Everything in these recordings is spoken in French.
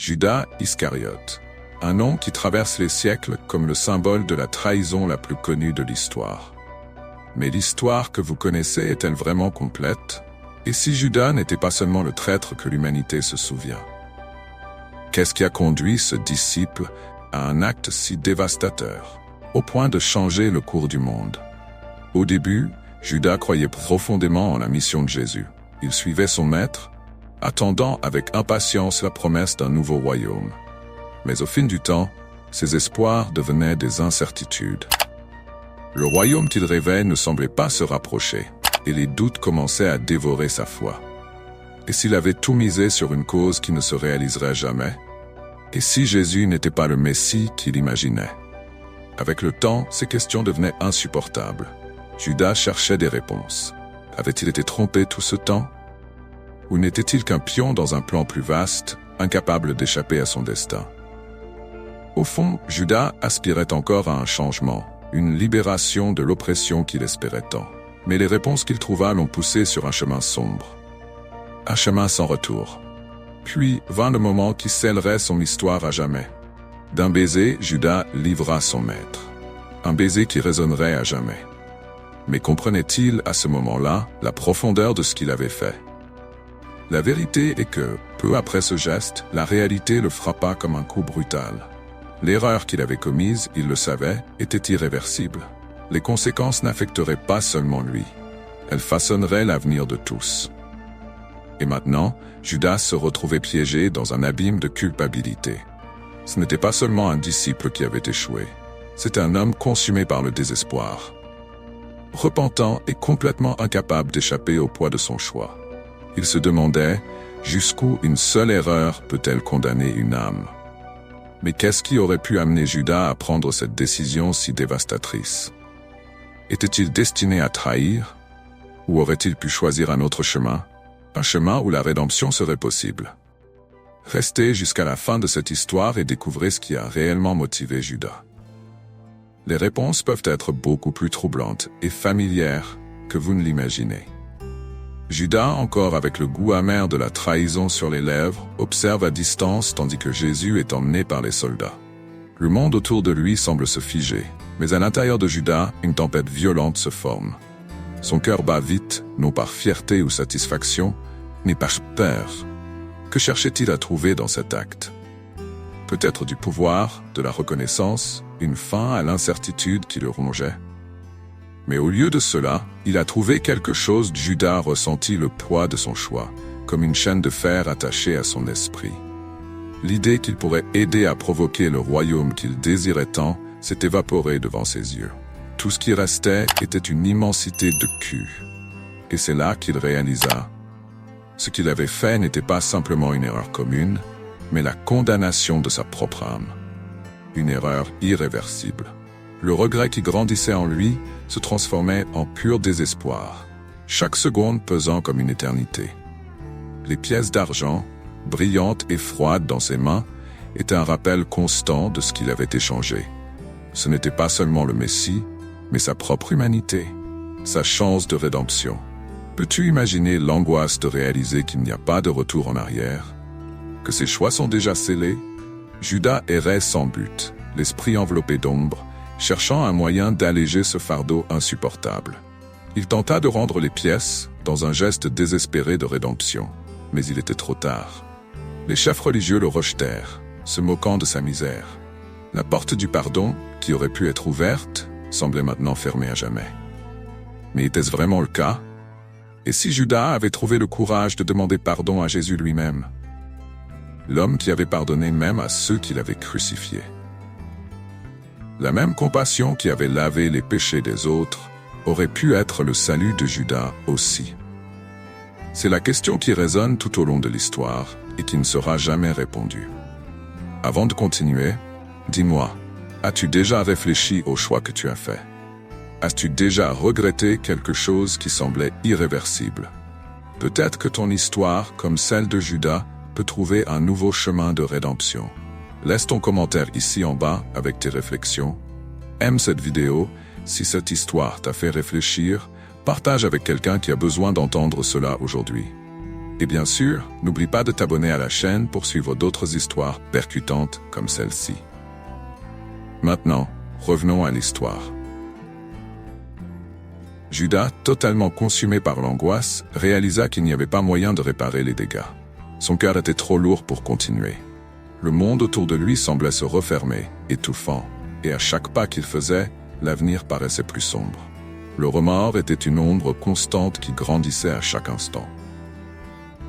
Judas Iscariote. Un nom qui traverse les siècles comme le symbole de la trahison la plus connue de l'histoire. Mais l'histoire que vous connaissez est-elle vraiment complète? Et si Judas n'était pas seulement le traître que l'humanité se souvient? Qu'est-ce qui a conduit ce disciple à un acte si dévastateur, au point de changer le cours du monde? Au début, Judas croyait profondément en la mission de Jésus. Il suivait son maître, attendant avec impatience la promesse d'un nouveau royaume. Mais au fil du temps, ses espoirs devenaient des incertitudes. Le royaume qu'il rêvait ne semblait pas se rapprocher, et les doutes commençaient à dévorer sa foi. Et s'il avait tout misé sur une cause qui ne se réaliserait jamais? Et si Jésus n'était pas le Messie qu'il imaginait? Avec le temps, ces questions devenaient insupportables. Judas cherchait des réponses. Avait-il été trompé tout ce temps? Ou n'était-il qu'un pion dans un plan plus vaste, incapable d'échapper à son destin? Au fond, Judas aspirait encore à un changement, une libération de l'oppression qu'il espérait tant. Mais les réponses qu'il trouva l'ont poussé sur un chemin sombre. Un chemin sans retour. Puis vint le moment qui scellerait son histoire à jamais. D'un baiser, Judas livra son maître. Un baiser qui résonnerait à jamais. Mais comprenait-il à ce moment-là la profondeur de ce qu'il avait fait? La vérité est que, peu après ce geste, la réalité le frappa comme un coup brutal. L'erreur qu'il avait commise, il le savait, était irréversible. Les conséquences n'affecteraient pas seulement lui. Elles façonneraient l'avenir de tous. Et maintenant, Judas se retrouvait piégé dans un abîme de culpabilité. Ce n'était pas seulement un disciple qui avait échoué. C'était un homme consumé par le désespoir. Repentant et complètement incapable d'échapper au poids de son choix. Il se demandait jusqu'où une seule erreur peut-elle condamner une âme. Mais qu'est-ce qui aurait pu amener Judas à prendre cette décision si dévastatrice? Était-il destiné à trahir? Ou aurait-il pu choisir un autre chemin? Un chemin où la rédemption serait possible? Restez jusqu'à la fin de cette histoire et découvrez ce qui a réellement motivé Judas. Les réponses peuvent être beaucoup plus troublantes et familières que vous ne l'imaginez. Judas, encore avec le goût amer de la trahison sur les lèvres, observe à distance tandis que Jésus est emmené par les soldats. Le monde autour de lui semble se figer, mais à l'intérieur de Judas, une tempête violente se forme. Son cœur bat vite, non par fierté ou satisfaction, mais par peur. Que cherchait-il à trouver dans cet acte? Peut-être du pouvoir, de la reconnaissance, une fin à l'incertitude qui le rongeait. Mais au lieu de cela, il a trouvé quelque chose. Judas ressentit le poids de son choix, comme une chaîne de fer attachée à son esprit. L'idée qu'il pourrait aider à provoquer le royaume qu'il désirait tant s'est évaporée devant ses yeux. Tout ce qui restait était une immensité de cul. Et c'est là qu'il réalisa. Ce qu'il avait fait n'était pas simplement une erreur commune, mais la condamnation de sa propre âme. Une erreur irréversible. Le regret qui grandissait en lui se transformait en pur désespoir, chaque seconde pesant comme une éternité. Les pièces d'argent, brillantes et froides dans ses mains, étaient un rappel constant de ce qu'il avait échangé. Ce n'était pas seulement le Messie, mais sa propre humanité, sa chance de rédemption. Peux-tu imaginer l'angoisse de réaliser qu'il n'y a pas de retour en arrière? Que ses choix sont déjà scellés? Judas errait sans but, l'esprit enveloppé d'ombre, cherchant un moyen d'alléger ce fardeau insupportable. Il tenta de rendre les pièces dans un geste désespéré de rédemption, mais il était trop tard. Les chefs religieux le rejetèrent, se moquant de sa misère. La porte du pardon, qui aurait pu être ouverte, semblait maintenant fermée à jamais. Mais était-ce vraiment le cas? Et si Judas avait trouvé le courage de demander pardon à Jésus lui-même? L'homme qui avait pardonné même à ceux qui l'avaient crucifié. La même compassion qui avait lavé les péchés des autres aurait pu être le salut de Judas aussi. C'est la question qui résonne tout au long de l'histoire et qui ne sera jamais répondue. Avant de continuer, dis-moi, as-tu déjà réfléchi au choix que tu as fait? As-tu déjà regretté quelque chose qui semblait irréversible? Peut-être que ton histoire, comme celle de Judas, peut trouver un nouveau chemin de rédemption. Laisse ton commentaire ici en bas avec tes réflexions. Aime cette vidéo. Si cette histoire t'a fait réfléchir, partage avec quelqu'un qui a besoin d'entendre cela aujourd'hui. Et bien sûr, n'oublie pas de t'abonner à la chaîne pour suivre d'autres histoires percutantes comme celle-ci. Maintenant, revenons à l'histoire. Judas, totalement consumé par l'angoisse, réalisa qu'il n'y avait pas moyen de réparer les dégâts. Son cœur était trop lourd pour continuer. Le monde autour de lui semblait se refermer, étouffant, et à chaque pas qu'il faisait, l'avenir paraissait plus sombre. Le remords était une ombre constante qui grandissait à chaque instant.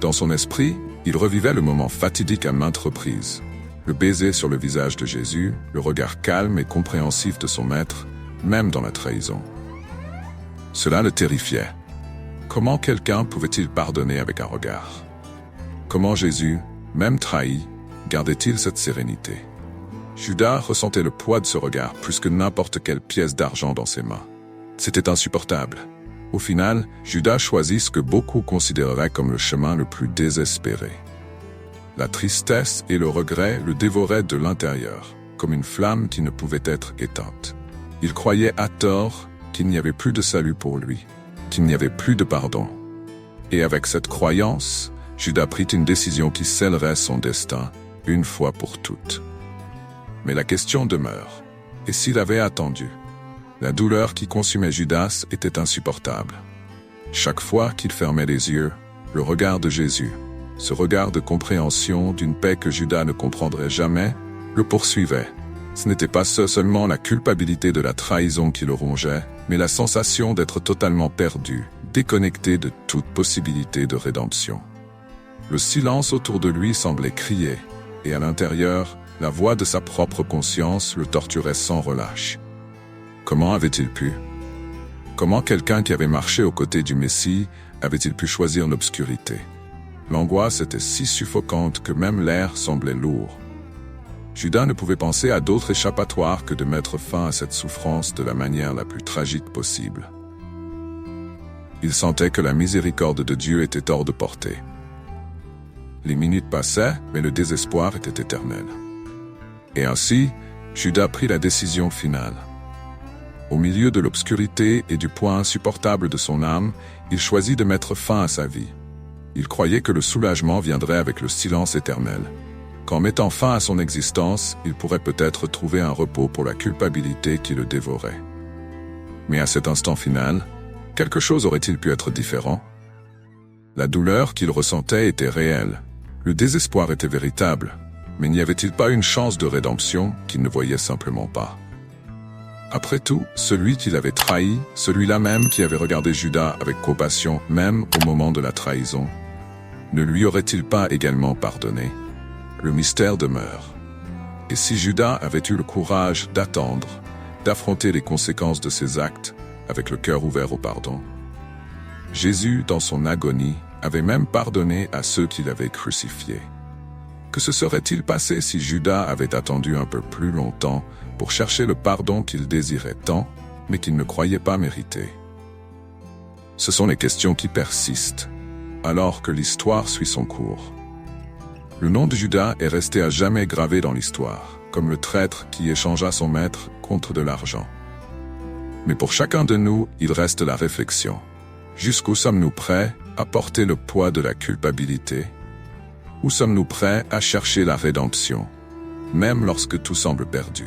Dans son esprit, il revivait le moment fatidique à maintes reprises. Le baiser sur le visage de Jésus, le regard calme et compréhensif de son maître, même dans la trahison. Cela le terrifiait. Comment quelqu'un pouvait-il pardonner avec un regard? Comment Jésus, même trahi, gardait-il cette sérénité? Judas ressentait le poids de ce regard plus que n'importe quelle pièce d'argent dans ses mains. C'était insupportable. Au final, Judas choisit ce que beaucoup considéreraient comme le chemin le plus désespéré. La tristesse et le regret le dévoraient de l'intérieur, comme une flamme qui ne pouvait être éteinte. Il croyait à tort qu'il n'y avait plus de salut pour lui, qu'il n'y avait plus de pardon. Et avec cette croyance, Judas prit une décision qui scellerait son destin, une fois pour toutes. Mais la question demeure. Et s'il avait attendu? La douleur qui consumait Judas était insupportable. Chaque fois qu'il fermait les yeux, le regard de Jésus, ce regard de compréhension d'une paix que Judas ne comprendrait jamais, le poursuivait. Ce n'était pas seulement la culpabilité de la trahison qui le rongeait, mais la sensation d'être totalement perdu, déconnecté de toute possibilité de rédemption. Le silence autour de lui semblait crier, et à l'intérieur, la voix de sa propre conscience le torturait sans relâche. Comment avait-il pu? Comment quelqu'un qui avait marché aux côtés du Messie avait-il pu choisir l'obscurité? L'angoisse était si suffocante que même l'air semblait lourd. Judas ne pouvait penser à d'autre échappatoire que de mettre fin à cette souffrance de la manière la plus tragique possible. Il sentait que la miséricorde de Dieu était hors de portée. Les minutes passaient, mais le désespoir était éternel. Et ainsi, Judas prit la décision finale. Au milieu de l'obscurité et du poids insupportable de son âme, il choisit de mettre fin à sa vie. Il croyait que le soulagement viendrait avec le silence éternel, qu'en mettant fin à son existence, il pourrait peut-être trouver un repos pour la culpabilité qui le dévorait. Mais à cet instant final, quelque chose aurait-il pu être différent? La douleur qu'il ressentait était réelle, le désespoir était véritable, mais n'y avait-il pas une chance de rédemption qu'il ne voyait simplement pas? Après tout, celui qui l'avait trahi, celui-là même qui avait regardé Judas avec compassion même au moment de la trahison, ne lui aurait-il pas également pardonné? Le mystère demeure. Et si Judas avait eu le courage d'attendre, d'affronter les conséquences de ses actes avec le cœur ouvert au pardon? Jésus, dans son agonie, avait même pardonné à ceux qui l'avaient crucifié. Que se serait-il passé si Judas avait attendu un peu plus longtemps pour chercher le pardon qu'il désirait tant, mais qu'il ne croyait pas mériter? Ce sont les questions qui persistent, alors que l'histoire suit son cours. Le nom de Judas est resté à jamais gravé dans l'histoire, comme le traître qui échangea son maître contre de l'argent. Mais pour chacun de nous, il reste la réflexion. Jusqu'où sommes-nous prêts à porter le poids de la culpabilité? Où sommes-nous prêts à chercher la rédemption, même lorsque tout semble perdu?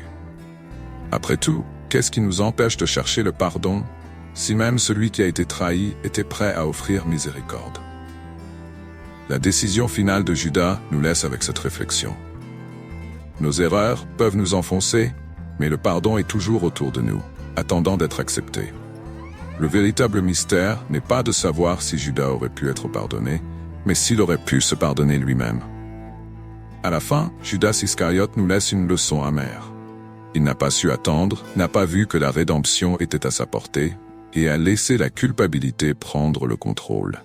Après tout, qu'est-ce qui nous empêche de chercher le pardon, si même celui qui a été trahi était prêt à offrir miséricorde? La décision finale de Judas nous laisse avec cette réflexion. Nos erreurs peuvent nous enfoncer, mais le pardon est toujours autour de nous, attendant d'être accepté. Le véritable mystère n'est pas de savoir si Judas aurait pu être pardonné, mais s'il aurait pu se pardonner lui-même. À la fin, Judas Iscariote nous laisse une leçon amère. Il n'a pas su attendre, n'a pas vu que la rédemption était à sa portée, et a laissé la culpabilité prendre le contrôle.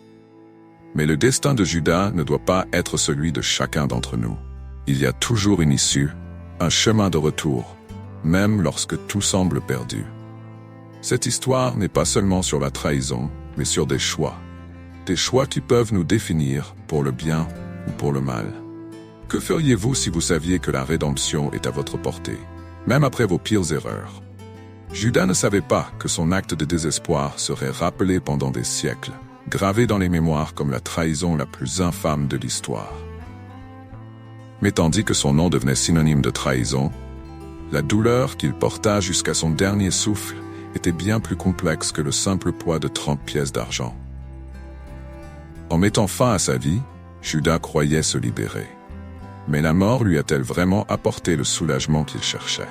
Mais le destin de Judas ne doit pas être celui de chacun d'entre nous. Il y a toujours une issue, un chemin de retour, même lorsque tout semble perdu. Cette histoire n'est pas seulement sur la trahison, mais sur des choix. Des choix qui peuvent nous définir pour le bien ou pour le mal. Que feriez-vous si vous saviez que la rédemption est à votre portée, même après vos pires erreurs? Judas ne savait pas que son acte de désespoir serait rappelé pendant des siècles, gravé dans les mémoires comme la trahison la plus infâme de l'histoire. Mais tandis que son nom devenait synonyme de trahison, la douleur qu'il porta jusqu'à son dernier souffle était bien plus complexe que le simple poids de 30 pièces d'argent. En mettant fin à sa vie, Judas croyait se libérer. Mais la mort lui a-t-elle vraiment apporté le soulagement qu'il cherchait?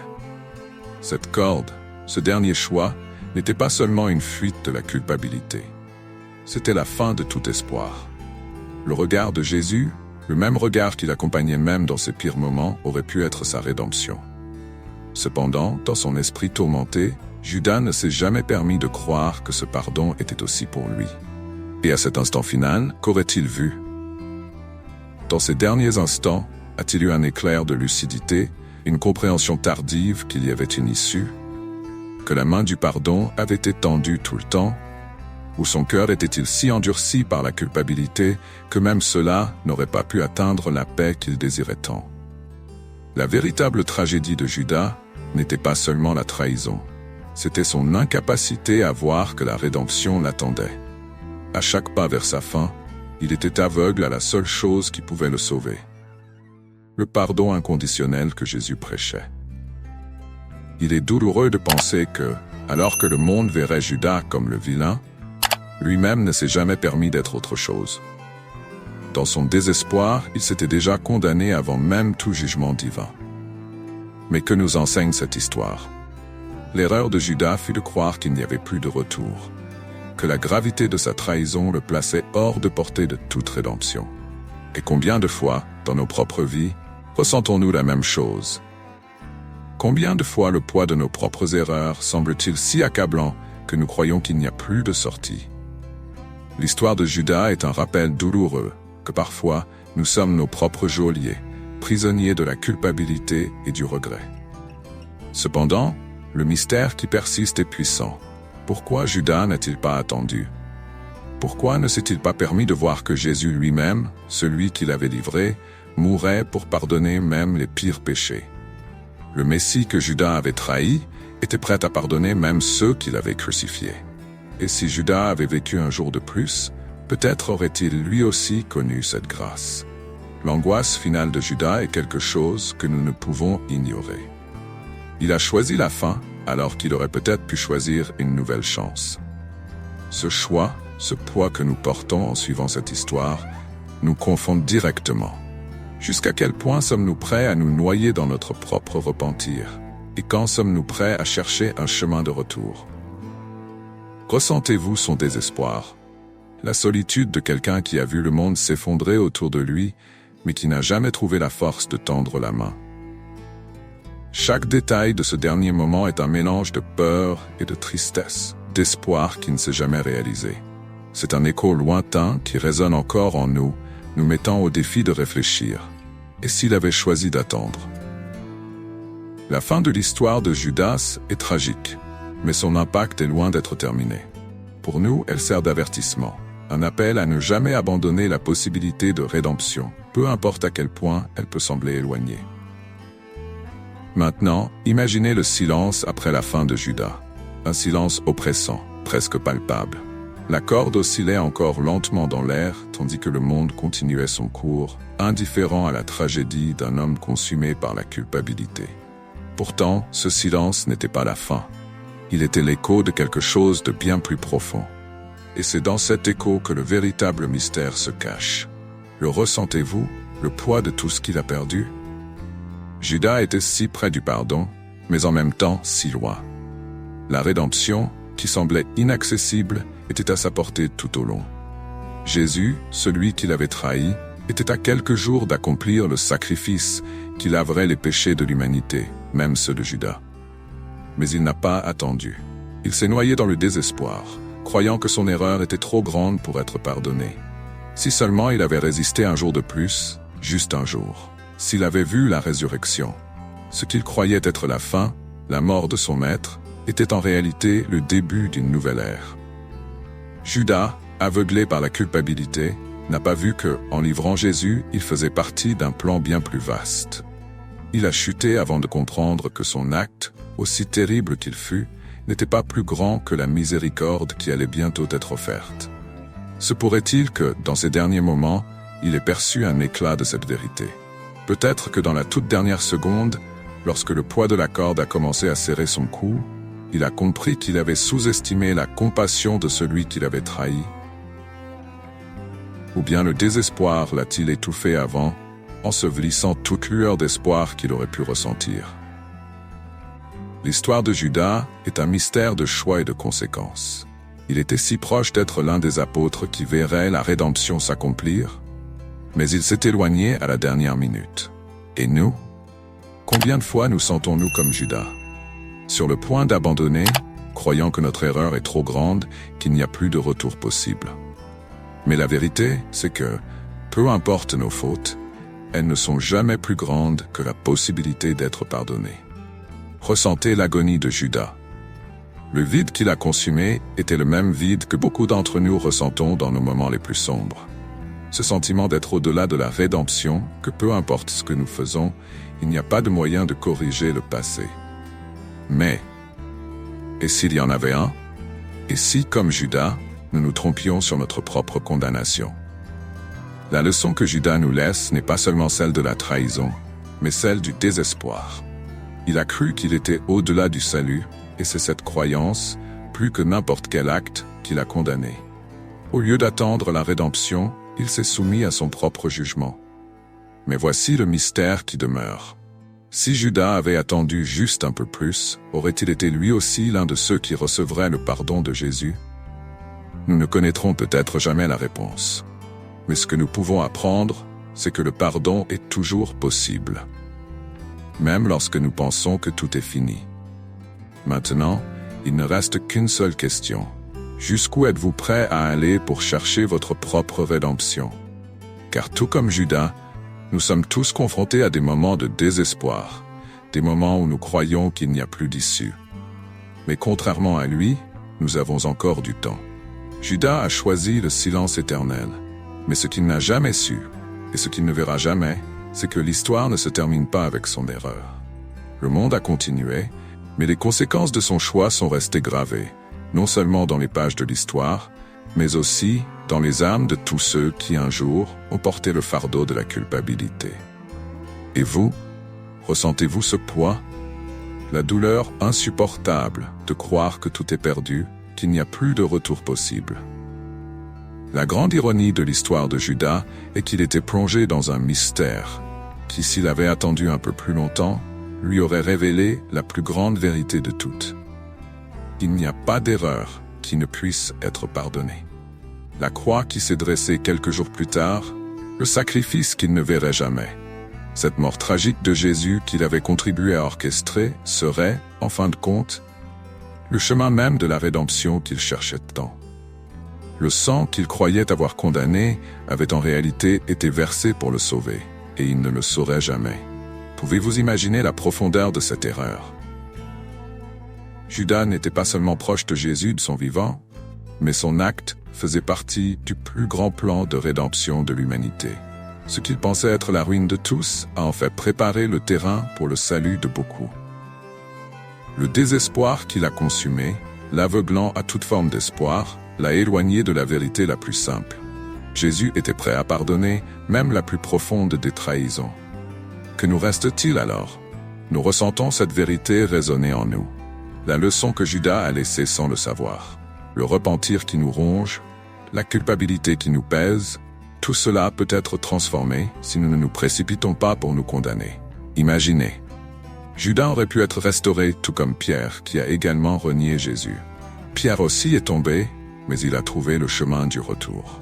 Cette corde, ce dernier choix, n'était pas seulement une fuite de la culpabilité. C'était la fin de tout espoir. Le regard de Jésus, le même regard qui l'accompagnait même dans ses pires moments, aurait pu être sa rédemption. Cependant, dans son esprit tourmenté, Judas ne s'est jamais permis de croire que ce pardon était aussi pour lui. Et à cet instant final, qu'aurait-il vu? Dans ces derniers instants, a-t-il eu un éclair de lucidité, une compréhension tardive qu'il y avait une issue? Que la main du pardon avait été tendue tout le temps? Ou son cœur était-il si endurci par la culpabilité que même cela n'aurait pas pu atteindre la paix qu'il désirait tant? La véritable tragédie de Judas n'était pas seulement la trahison, c'était son incapacité à voir que la rédemption l'attendait. À chaque pas vers sa fin, il était aveugle à la seule chose qui pouvait le sauver. Le pardon inconditionnel que Jésus prêchait. Il est douloureux de penser que, alors que le monde verrait Judas comme le vilain, lui-même ne s'est jamais permis d'être autre chose. Dans son désespoir, il s'était déjà condamné avant même tout jugement divin. Mais que nous enseigne cette histoire? L'erreur de Judas fut de croire qu'il n'y avait plus de retour, que la gravité de sa trahison le plaçait hors de portée de toute rédemption. Et combien de fois, dans nos propres vies, ressentons-nous la même chose? Combien de fois le poids de nos propres erreurs semble-t-il si accablant que nous croyons qu'il n'y a plus de sortie? L'histoire de Judas est un rappel douloureux que parfois nous sommes nos propres geôliers, prisonniers de la culpabilité et du regret. Cependant, le mystère qui persiste est puissant. Pourquoi Judas n'a-t-il pas attendu? Pourquoi ne s'est-il pas permis de voir que Jésus lui-même, celui qui l'avait livré, mourait pour pardonner même les pires péchés? Le Messie que Judas avait trahi était prêt à pardonner même ceux qui l'avaient crucifié. Et si Judas avait vécu un jour de plus, peut-être aurait-il lui aussi connu cette grâce. L'angoisse finale de Judas est quelque chose que nous ne pouvons ignorer. Il a choisi la fin alors qu'il aurait peut-être pu choisir une nouvelle chance. Ce choix, ce poids que nous portons en suivant cette histoire, nous confond directement. Jusqu'à quel point sommes-nous prêts à nous noyer dans notre propre repentir? Et quand sommes-nous prêts à chercher un chemin de retour? Ressentez-vous son désespoir? La solitude de quelqu'un qui a vu le monde s'effondrer autour de lui, mais qui n'a jamais trouvé la force de tendre la main. Chaque détail de ce dernier moment est un mélange de peur et de tristesse, d'espoir qui ne s'est jamais réalisé. C'est un écho lointain qui résonne encore en nous, nous mettant au défi de réfléchir. Et s'il avait choisi d'attendre? La fin de l'histoire de Judas est tragique, mais son impact est loin d'être terminé. Pour nous, elle sert d'avertissement, un appel à ne jamais abandonner la possibilité de rédemption, peu importe à quel point elle peut sembler éloignée. Maintenant, imaginez le silence après la fin de Judas. Un silence oppressant, presque palpable. La corde oscillait encore lentement dans l'air, tandis que le monde continuait son cours, indifférent à la tragédie d'un homme consumé par la culpabilité. Pourtant, ce silence n'était pas la fin. Il était l'écho de quelque chose de bien plus profond. Et c'est dans cet écho que le véritable mystère se cache. Le ressentez-vous, le poids de tout ce qu'il a perdu? Judas était si près du pardon, mais en même temps si loin. La rédemption, qui semblait inaccessible, était à sa portée tout au long. Jésus, celui qui l'avait trahi, était à quelques jours d'accomplir le sacrifice qui laverait les péchés de l'humanité, même ceux de Judas. Mais il n'a pas attendu. Il s'est noyé dans le désespoir, croyant que son erreur était trop grande pour être pardonnée. Si seulement il avait résisté un jour de plus, juste un jour. S'il avait vu la résurrection. Ce qu'il croyait être la fin, la mort de son maître, était en réalité le début d'une nouvelle ère. Judas, aveuglé par la culpabilité, n'a pas vu que, en livrant Jésus, il faisait partie d'un plan bien plus vaste. Il a chuté avant de comprendre que son acte, aussi terrible qu'il fut, n'était pas plus grand que la miséricorde qui allait bientôt être offerte. Se pourrait-il que, dans ces derniers moments, il ait perçu un éclat de cette vérité? Peut-être que dans la toute dernière seconde, lorsque le poids de la corde a commencé à serrer son cou, il a compris qu'il avait sous-estimé la compassion de celui qui l'avait trahi. Ou bien le désespoir l'a-t-il étouffé avant, ensevelissant toute lueur d'espoir qu'il aurait pu ressentir. L'histoire de Judas est un mystère de choix et de conséquences. Il était si proche d'être l'un des apôtres qui verrait la rédemption s'accomplir, mais il s'est éloigné à la dernière minute. Et nous? Combien de fois nous sentons-nous comme Judas? Sur le point d'abandonner, croyant que notre erreur est trop grande, qu'il n'y a plus de retour possible. Mais la vérité, c'est que, peu importe nos fautes, elles ne sont jamais plus grandes que la possibilité d'être pardonnées. Ressentez l'agonie de Judas. Le vide qu'il a consumé était le même vide que beaucoup d'entre nous ressentons dans nos moments les plus sombres. Ce sentiment d'être au-delà de la rédemption, que peu importe ce que nous faisons, il n'y a pas de moyen de corriger le passé. Mais, et s'il y en avait un? Et si, comme Judas, nous nous trompions sur notre propre condamnation? La leçon que Judas nous laisse n'est pas seulement celle de la trahison, mais celle du désespoir. Il a cru qu'il était au-delà du salut, et c'est cette croyance, plus que n'importe quel acte, qui l'a condamné. Au lieu d'attendre la rédemption, il s'est soumis à son propre jugement. Mais voici le mystère qui demeure. Si Judas avait attendu juste un peu plus, aurait-il été lui aussi l'un de ceux qui recevraient le pardon de Jésus? Nous ne connaîtrons peut-être jamais la réponse. Mais ce que nous pouvons apprendre, c'est que le pardon est toujours possible. Même lorsque nous pensons que tout est fini. Maintenant, il ne reste qu'une seule question. Jusqu'où êtes-vous prêt à aller pour chercher votre propre rédemption? Car tout comme Judas, nous sommes tous confrontés à des moments de désespoir, des moments où nous croyons qu'il n'y a plus d'issue. Mais contrairement à lui, nous avons encore du temps. Judas a choisi le silence éternel, mais ce qu'il n'a jamais su, et ce qu'il ne verra jamais, c'est que l'histoire ne se termine pas avec son erreur. Le monde a continué, mais les conséquences de son choix sont restées gravées, non seulement dans les pages de l'histoire, mais aussi dans les âmes de tous ceux qui un jour ont porté le fardeau de la culpabilité. Et vous, ressentez-vous ce poids? La douleur insupportable de croire que tout est perdu, qu'il n'y a plus de retour possible. La grande ironie de l'histoire de Judas est qu'il était plongé dans un mystère, qui, s'il avait attendu un peu plus longtemps, lui aurait révélé la plus grande vérité de toutes. Il n'y a pas d'erreur qui ne puisse être pardonnée. La croix qui s'est dressée quelques jours plus tard, le sacrifice qu'il ne verrait jamais. Cette mort tragique de Jésus qu'il avait contribué à orchestrer serait, en fin de compte, le chemin même de la rédemption qu'il cherchait tant. Le sang qu'il croyait avoir condamné avait en réalité été versé pour le sauver, et il ne le saurait jamais. Pouvez-vous imaginer la profondeur de cette erreur? Judas n'était pas seulement proche de Jésus de son vivant, mais son acte faisait partie du plus grand plan de rédemption de l'humanité. Ce qu'il pensait être la ruine de tous a en fait préparé le terrain pour le salut de beaucoup. Le désespoir qu'il a consumé, l'aveuglant à toute forme d'espoir, l'a éloigné de la vérité la plus simple. Jésus était prêt à pardonner même la plus profonde des trahisons. Que nous reste-t-il alors? Nous ressentons cette vérité résonner en nous. La leçon que Judas a laissée sans le savoir. Le repentir qui nous ronge, la culpabilité qui nous pèse, tout cela peut être transformé si nous ne nous précipitons pas pour nous condamner. Imaginez. Judas aurait pu être restauré tout comme Pierre qui a également renié Jésus. Pierre aussi est tombé, mais il a trouvé le chemin du retour.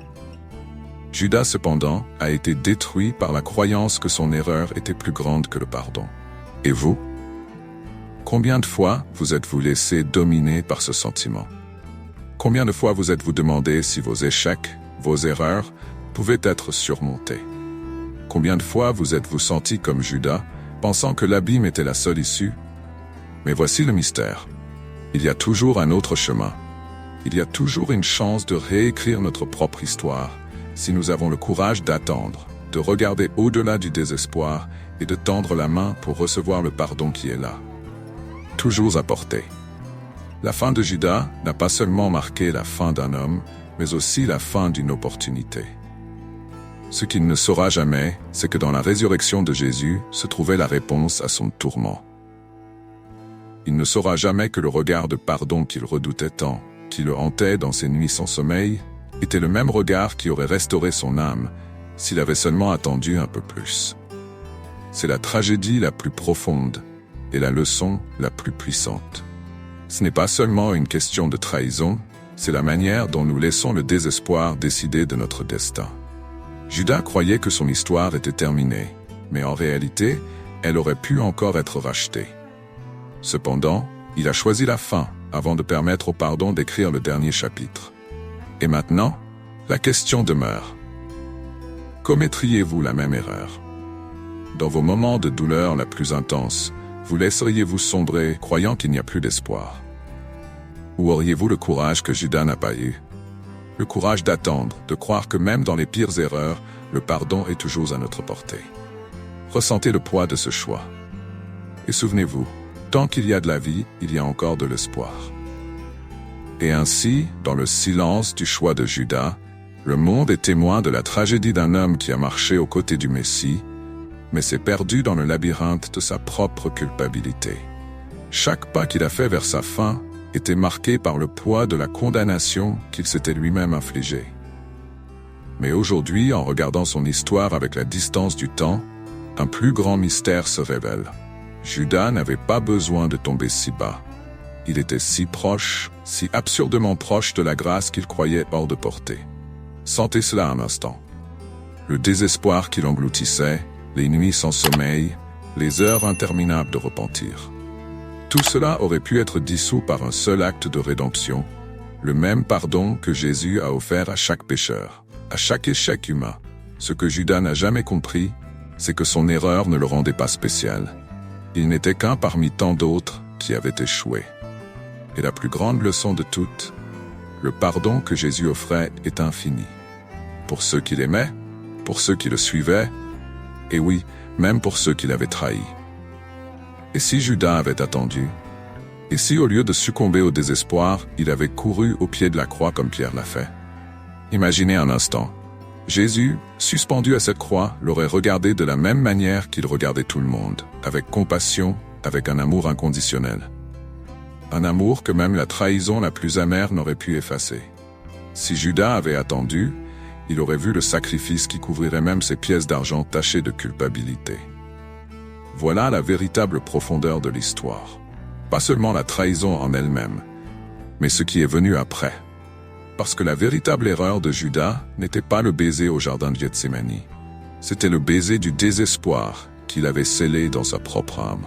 Judas cependant a été détruit par la croyance que son erreur était plus grande que le pardon. Et vous? Combien de fois vous êtes-vous laissé dominer par ce sentiment? Combien de fois vous êtes-vous demandé si vos échecs, vos erreurs, pouvaient être surmontés? Combien de fois vous êtes-vous senti comme Judas, pensant que l'abîme était la seule issue? Mais voici le mystère. Il y a toujours un autre chemin. Il y a toujours une chance de réécrire notre propre histoire, si nous avons le courage d'attendre, de regarder au-delà du désespoir et de tendre la main pour recevoir le pardon qui est là. Toujours à portée. La fin de Judas n'a pas seulement marqué la fin d'un homme, mais aussi la fin d'une opportunité. Ce qu'il ne saura jamais, c'est que dans la résurrection de Jésus se trouvait la réponse à son tourment. Il ne saura jamais que le regard de pardon qu'il redoutait tant, qui le hantait dans ses nuits sans sommeil, était le même regard qui aurait restauré son âme, s'il avait seulement attendu un peu plus. C'est la tragédie la plus profonde et la leçon la plus puissante. Ce n'est pas seulement une question de trahison, c'est la manière dont nous laissons le désespoir décider de notre destin. Judas croyait que son histoire était terminée, mais en réalité, elle aurait pu encore être rachetée. Cependant, il a choisi la fin avant de permettre au pardon d'écrire le dernier chapitre. Et maintenant, la question demeure. Commettriez-vous la même erreur? Dans vos moments de douleur la plus intense, vous laisseriez-vous sombrer croyant qu'il n'y a plus d'espoir? Ou auriez-vous le courage que Judas n'a pas eu? Le courage d'attendre, de croire que même dans les pires erreurs, le pardon est toujours à notre portée. Ressentez le poids de ce choix. Et souvenez-vous, tant qu'il y a de la vie, il y a encore de l'espoir. Et ainsi, dans le silence du choix de Judas, le monde est témoin de la tragédie d'un homme qui a marché aux côtés du Messie, mais s'est perdu dans le labyrinthe de sa propre culpabilité. Chaque pas qu'il a fait vers sa fin était marqué par le poids de la condamnation qu'il s'était lui-même infligée. Mais aujourd'hui, en regardant son histoire avec la distance du temps, un plus grand mystère se révèle. Judas n'avait pas besoin de tomber si bas. Il était si proche, si absurdement proche de la grâce qu'il croyait hors de portée. Sentez cela un instant. Le désespoir qui l'engloutissait, les nuits sans sommeil, les heures interminables de repentir. Tout cela aurait pu être dissous par un seul acte de rédemption, le même pardon que Jésus a offert à chaque pécheur, à chaque échec humain. Ce que Judas n'a jamais compris, c'est que son erreur ne le rendait pas spécial. Il n'était qu'un parmi tant d'autres qui avaient échoué. Et la plus grande leçon de toutes, le pardon que Jésus offrait est infini. Pour ceux qui l'aimaient, pour ceux qui le suivaient, et oui, même pour ceux qui l'avaient trahi. Et si Judas avait attendu? Et si au lieu de succomber au désespoir, il avait couru au pied de la croix comme Pierre l'a fait? Imaginez un instant. Jésus, suspendu à cette croix, l'aurait regardé de la même manière qu'il regardait tout le monde, avec compassion, avec un amour inconditionnel. Un amour que même la trahison la plus amère n'aurait pu effacer. Si Judas avait attendu, il aurait vu le sacrifice qui couvrirait même ses pièces d'argent tachées de culpabilité. Voilà la véritable profondeur de l'histoire. Pas seulement la trahison en elle-même, mais ce qui est venu après. Parce que la véritable erreur de Judas n'était pas le baiser au jardin de Gethsémani. C'était le baiser du désespoir qu'il avait scellé dans sa propre âme.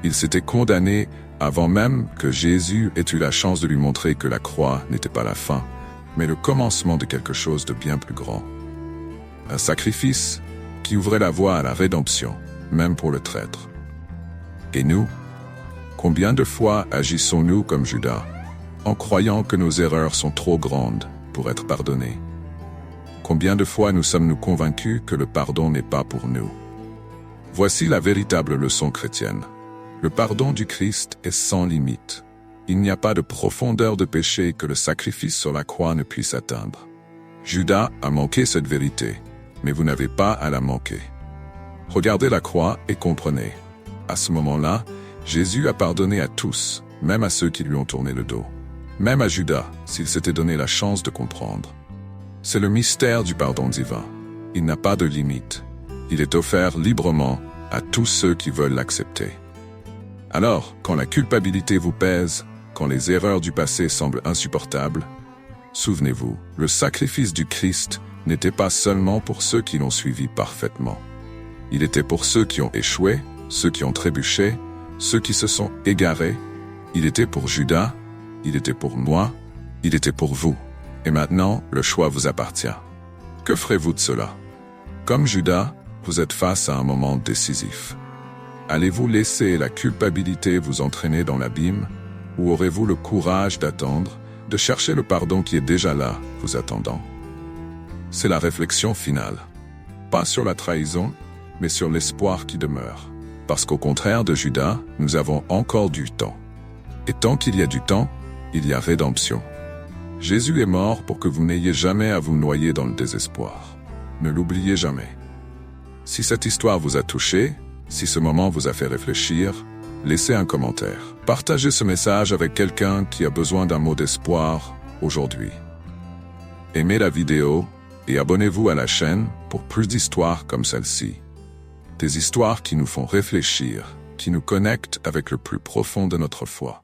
Il s'était condamné avant même que Jésus ait eu la chance de lui montrer que la croix n'était pas la fin, mais le commencement de quelque chose de bien plus grand. Un sacrifice qui ouvrait la voie à la rédemption, même pour le traître. Et nous, combien de fois agissons-nous comme Judas, en croyant que nos erreurs sont trop grandes pour être pardonnées? Combien de fois nous sommes-nous convaincus que le pardon n'est pas pour nous? Voici la véritable leçon chrétienne. Le pardon du Christ est sans limite. Il n'y a pas de profondeur de péché que le sacrifice sur la croix ne puisse atteindre. Judas a manqué cette vérité, mais vous n'avez pas à la manquer. Regardez la croix et comprenez. À ce moment-là, Jésus a pardonné à tous, même à ceux qui lui ont tourné le dos. Même à Judas, s'il s'était donné la chance de comprendre. C'est le mystère du pardon divin. Il n'a pas de limite. Il est offert librement à tous ceux qui veulent l'accepter. Alors, quand la culpabilité vous pèse, quand les erreurs du passé semblent insupportables, souvenez-vous, le sacrifice du Christ n'était pas seulement pour ceux qui l'ont suivi parfaitement. Il était pour ceux qui ont échoué, ceux qui ont trébuché, ceux qui se sont égarés. Il était pour Judas, il était pour moi, il était pour vous. Et maintenant, le choix vous appartient. Que ferez-vous de cela? Comme Judas, vous êtes face à un moment décisif. Allez-vous laisser la culpabilité vous entraîner dans l'abîme, ou aurez-vous le courage d'attendre, de chercher le pardon qui est déjà là, vous attendant? C'est la réflexion finale. Pas sur la trahison, mais sur l'espoir qui demeure. Parce qu'au contraire de Judas, nous avons encore du temps. Et tant qu'il y a du temps, il y a rédemption. Jésus est mort pour que vous n'ayez jamais à vous noyer dans le désespoir. Ne l'oubliez jamais. Si cette histoire vous a touché, si ce moment vous a fait réfléchir, laissez un commentaire. Partagez ce message avec quelqu'un qui a besoin d'un mot d'espoir aujourd'hui. Aimez la vidéo et abonnez-vous à la chaîne pour plus d'histoires comme celle-ci. Des histoires qui nous font réfléchir, qui nous connectent avec le plus profond de notre foi.